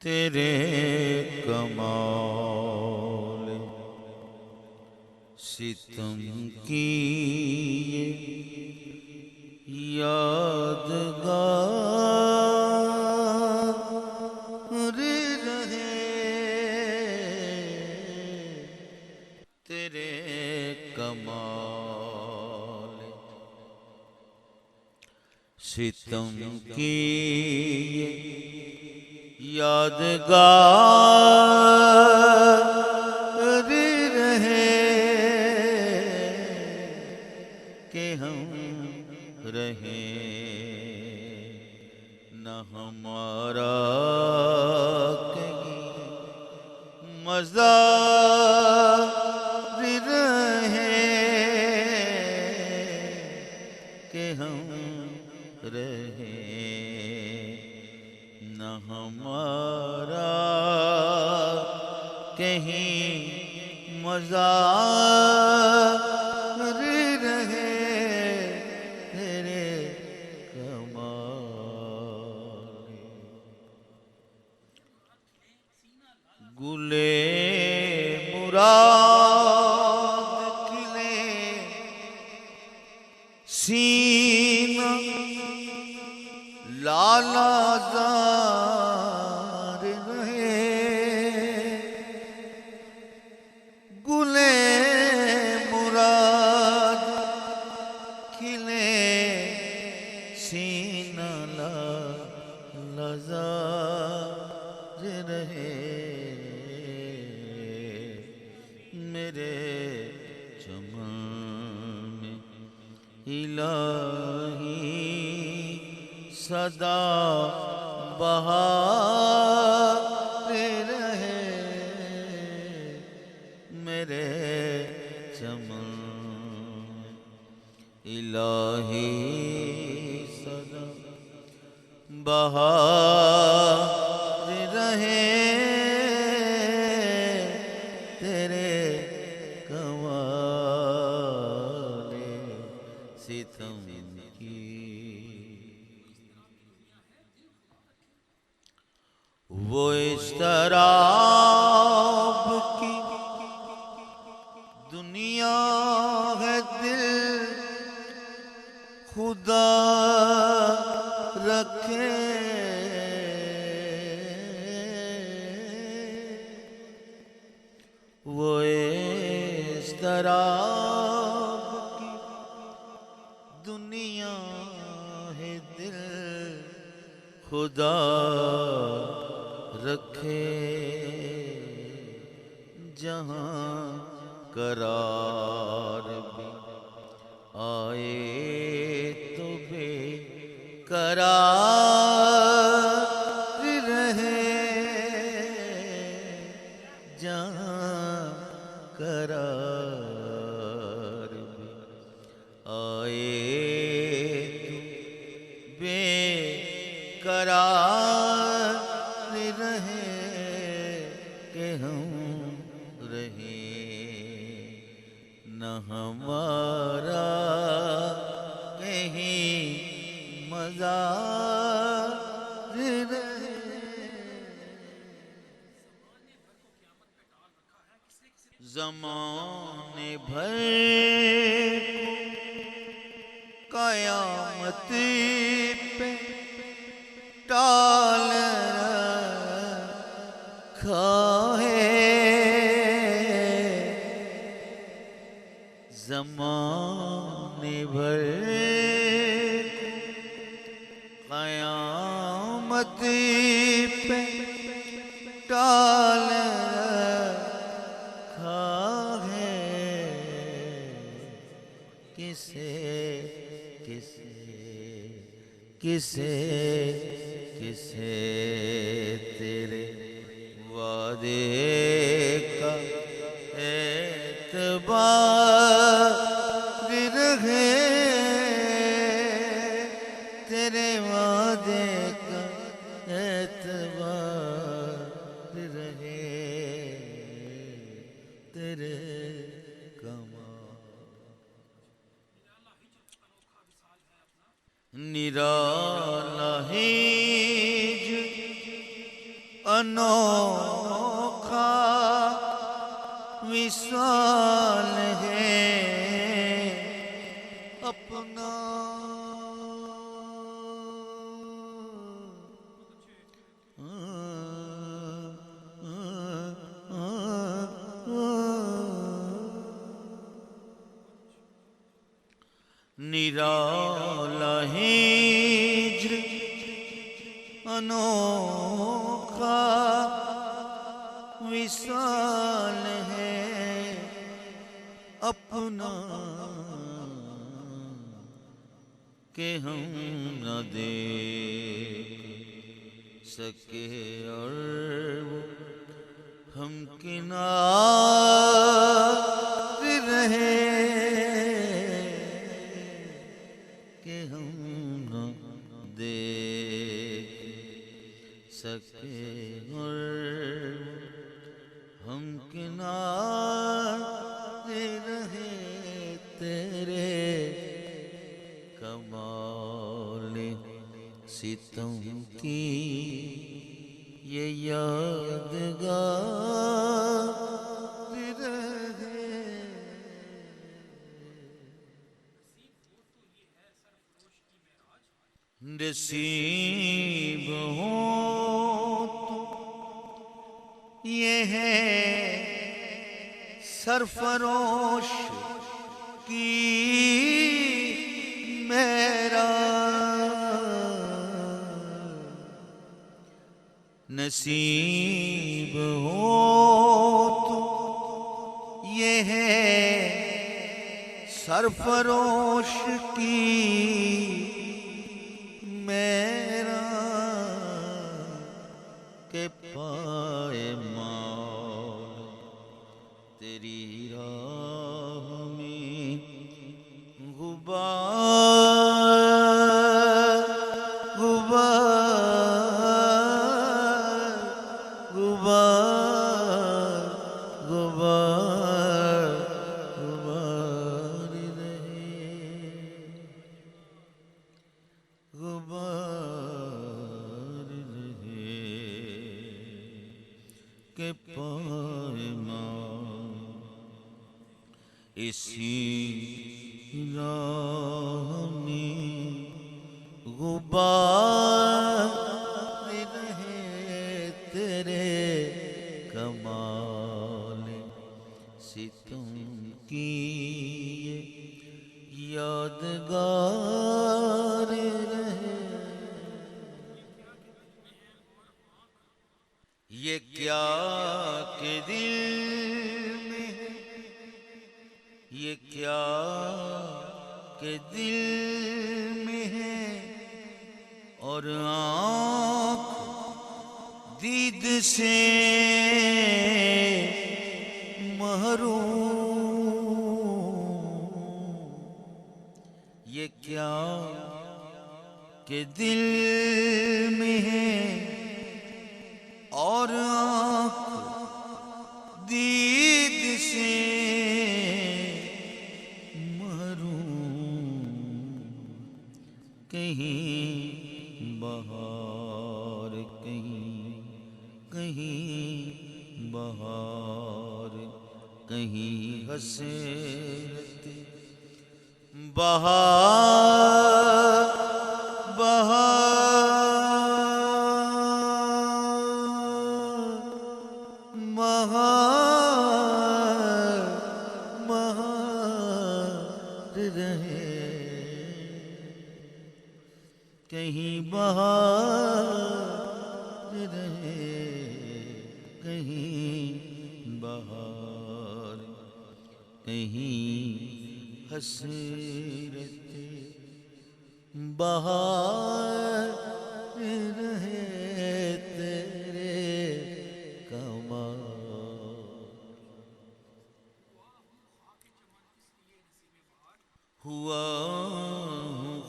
तेरे कमाल सितम की ये यादगार रहे, तेरे कमाल सितम की ये यादगार रहे कि हम रहें न हमारा कहीं मज़ार रहे कि हम रहें न हमारा कहीं मज़ार रहे, तेरे कमाल गुले मुराद खिले सीना लाला जार रहे, गुले मुराद खिले सीना लाला जार रहे, मेरे चमन में इलाही सदा बहार रहे, मेरे चमन इलाही सदा बहार रहे, तेरे कमाल सितम की वो इस्तराब की दुनिया है दिल खुदा रखे, वो इस्तराब की दुनिया है दिल खुदा रखे, जहाँ करार भी आए तो बेकरार रहे, जहाँ करार भी आए तो बेकरार रहे कि हम रहें न हमारा कहीं मज़ार रहे। ज़माने भर को क़यामत पे टाल रखा है, ज़माने भर क़यामत पे टाल रखा है, किसे किसे किसे किसे तेरे वादे का एतबार रहे, तेरे वादे का एतबार रहे, तेरे कमाल। निराला हिज अनोखा विशाल है अपना, निराला हिज्र अनोखा विशाल है अपना, के हम न देख सके और वो हम किनार रहे, के हम न देख सके और हम किनारे रहे, तेरे कमाल सितम की ये यादगार रहे। नसीब हो तो ये है सरफरोश की मेरा, नसीब हो तो ये है सरफरोश की मेरा, के पाए मौल तेरी राह में गुबार गुबार गुबार गुबार गुबार रहे, गुबार रहे, के पाए इसी राह में गुबार रहे, तेरे कमाल सितम की ये यादगार रहे। ये क्या के दिल में, ये क्या के दिल में है और आँख दीद से महरूम, ये क्या के दिल में है और आँख दीद से कहीं बहार, कहीं बहार, कहीं हसरत बहार बहार बहार बहार रहे, कहीं बहार रहे, कहीं बहार, कहीं हसरत बहार रहे, तेरे कमाल। हुआ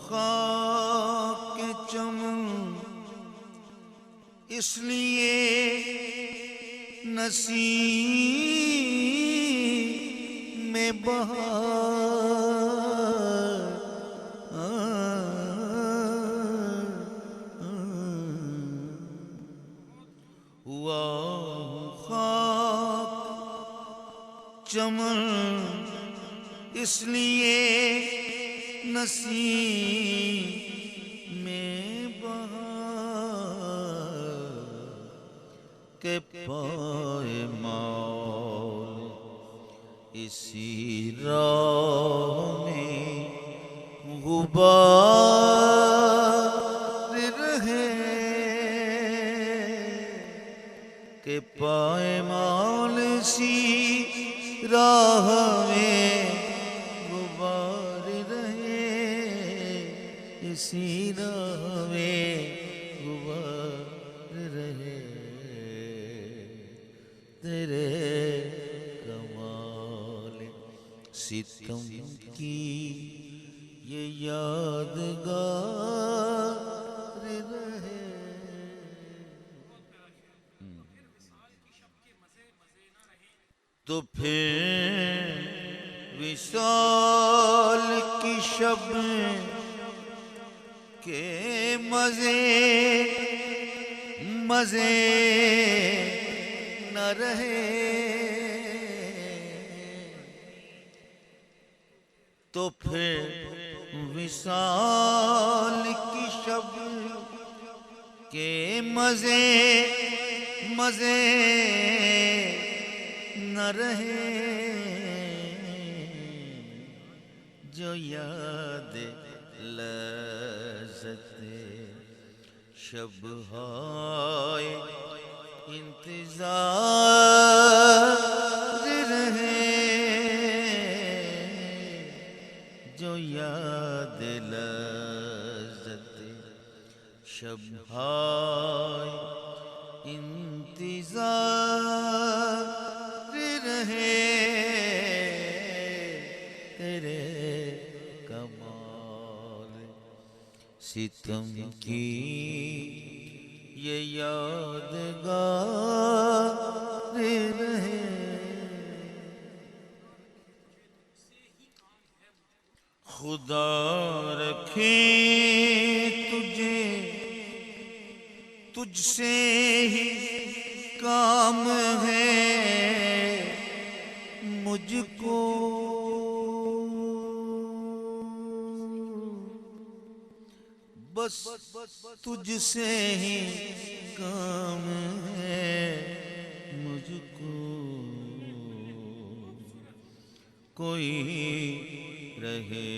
खाक इसलिए नसीब में बहार हुआ खाक चमन इसलिए नसीब में बहार के पाए मौल इसी राह में गुबार रहे के पाए मौल इसी राह में गुबार रहे इसी राह में गुबार रहे तेरे कमाल सितम की ये यादगार रहे। तो फिर विशाल की शब के मजे मजे न रहे तो फिर विशाल की शब के मजे मजे न रहे जो याद लज़्ज़ते शब हाय इंतजार रहे जो याद लज़्ज़ते शब हाय इंतजार रहे तेरे कमाल सितम की ये यादगार रहे। खुदा रखे तुझे तुझसे ही काम है मुझको बस तुझसे ही काम है मुझको कोई रहे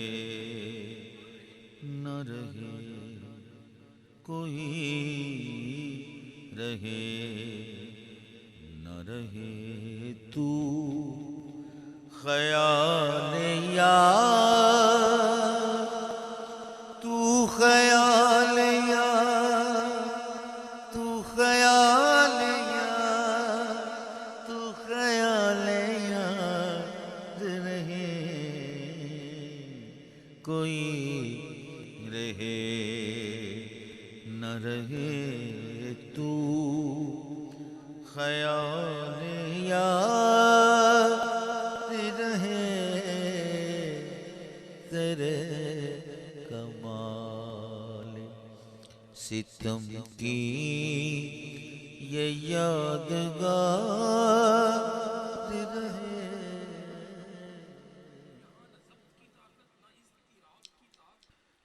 न रहे कोई रहे न रहे तू ख्याल यार तू ख्याल यार तू ख्याल यार तू ख्याल यार रहे कोई रहे न रहे तू ख्याल यार रहे तेरे कमाल सितम की ये यादगार रहे।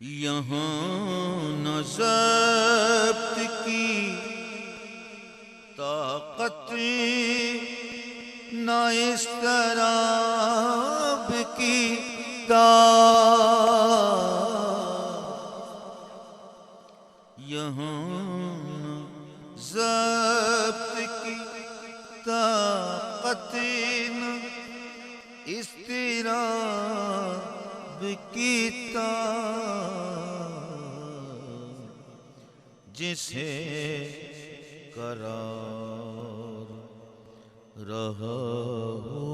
यहाँ न ज़ब्त की ताकत न इस तरह की यहाँ ज़ब्त की ताकत न इस तरह की जिसे करार रहा हो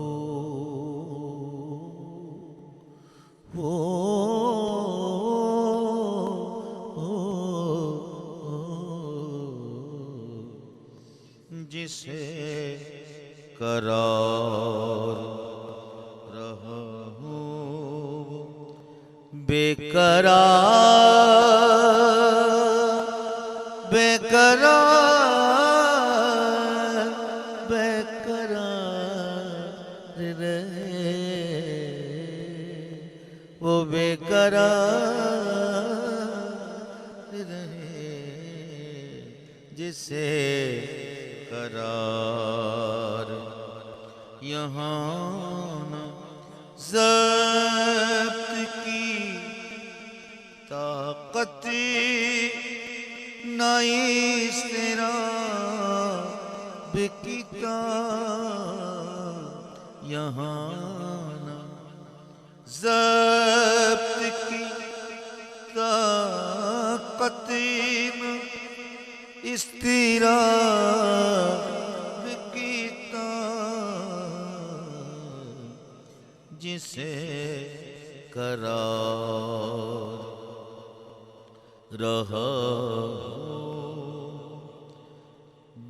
जिसे करार रहा हूँ बेकरार बेकरार बेकरार रहे वो बेकरार रहे जिसे करार यहाँ न ज़ब्त की ताकत न इस तेरा बिकता यहाँ न ज़ब्त की ताकत न इस तेरा बिकता जिसे करार रहा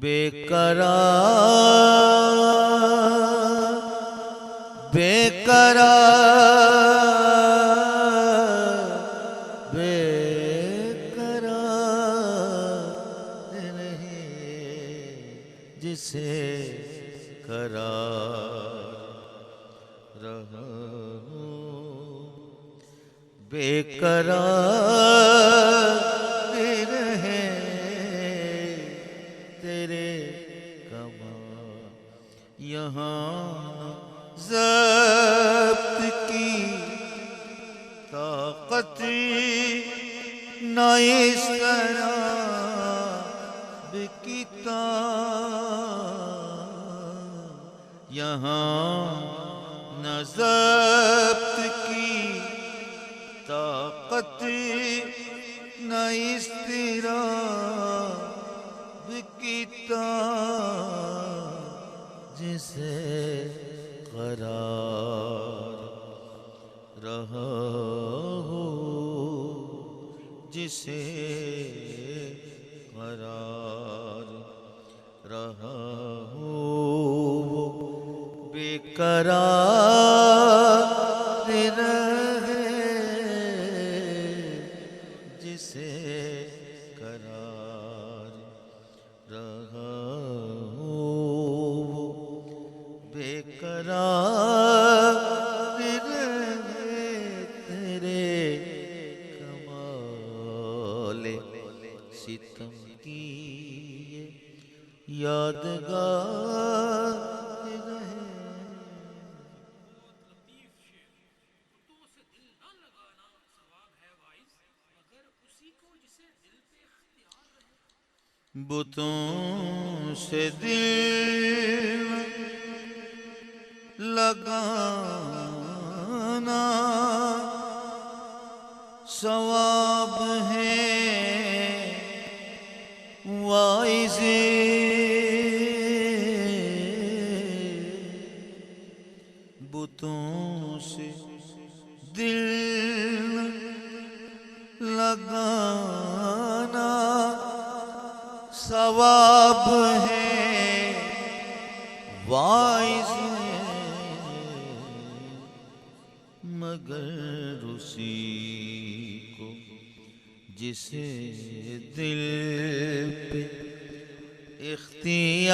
बेकरार बेकरार बेकरार रहे जिसे करार रहा बेकरार रहे तेरे कमा यहाँ ज़ब्त की ताकत न इस तरह बिकता यहाँ न ज़ब्त की ताकत न इस तरह बिकता जिसे करार रहा हो जिसे करार रहा हो वो बेकरार रहे जिसे करार रहा हो वो बेकरार रहे तेरे कमाले सितम की ये यादगार रहे। बुतों से दिल लगाना सवाब है वाइज़े बुतों से दिल लगाना सवाब है वाइज़ मगर उसी को जिसे दिल पे इख्तियार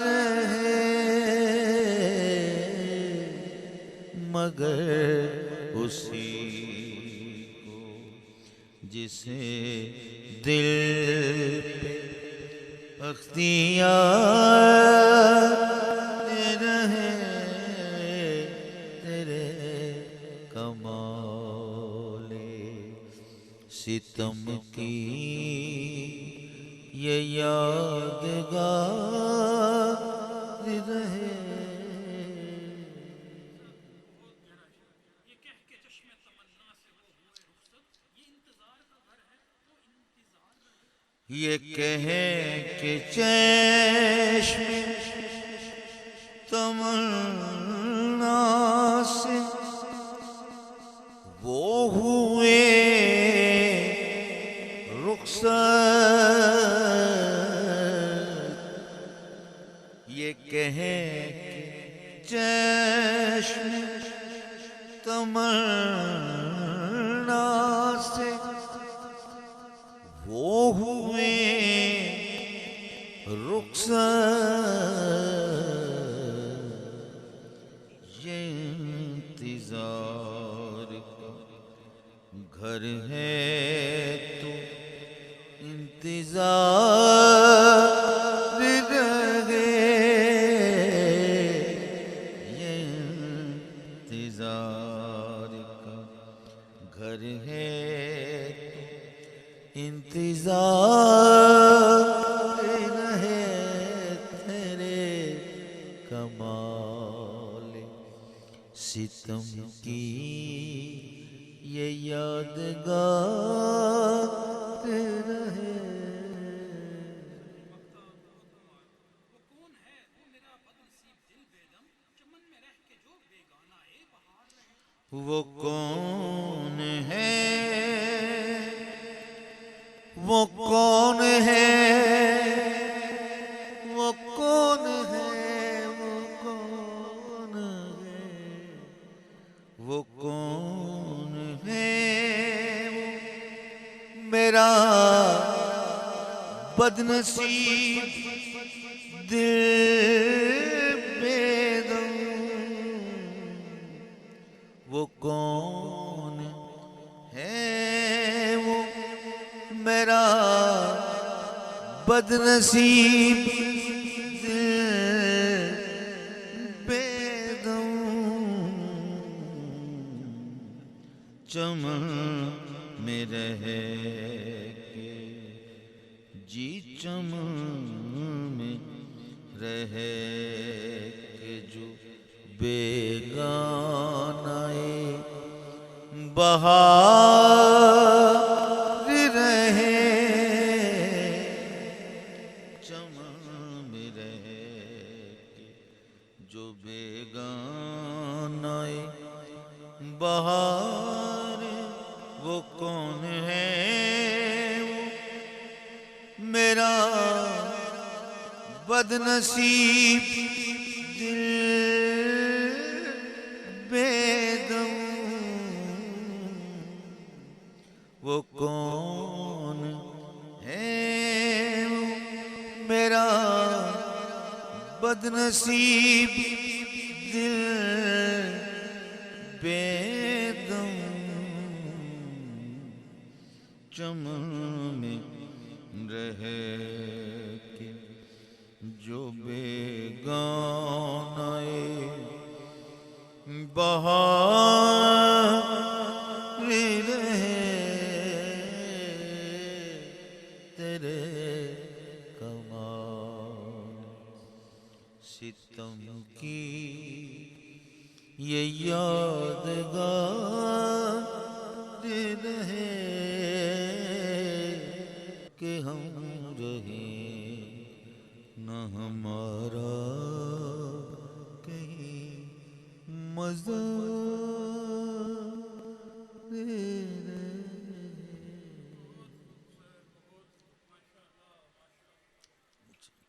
रहे मगर उसी को जिसे दिल पे अख्तियार रहे तेरे कमाले सितम की ये यादगार रहे। ये कहे कि चश्म तमन्ना से वो हुए रुखसत ये इंतजार का घर है तो इंतजार रहे, ये इंतजार का घर है तो इंतजार रहे, तेरे कमाल सितम की ये यादगार रहे। वो कौन है, वो कौन है, वो कौन है, वो कौन है, वो कौन है, वो मेरा बदनसीब दिल बेदम, वो कौन है, वो मेरा बदनसीब दिल बेदम, चमन में रह के जी चमन में रह के जो बेगानाए बहार रहे, चमन में रह के जो बेगानाए बहार, वो कौन है, वो मेरा बदनसीब दिल बेदम, वो कौन है, वो मेरा बदनसीब दिल बेदम, चमन में रह के जो बेगानाए बहार रहे, तेरे कमाल सितम की ये यादगार रहे, कि हम रहे न हमारा कहीं मज़ा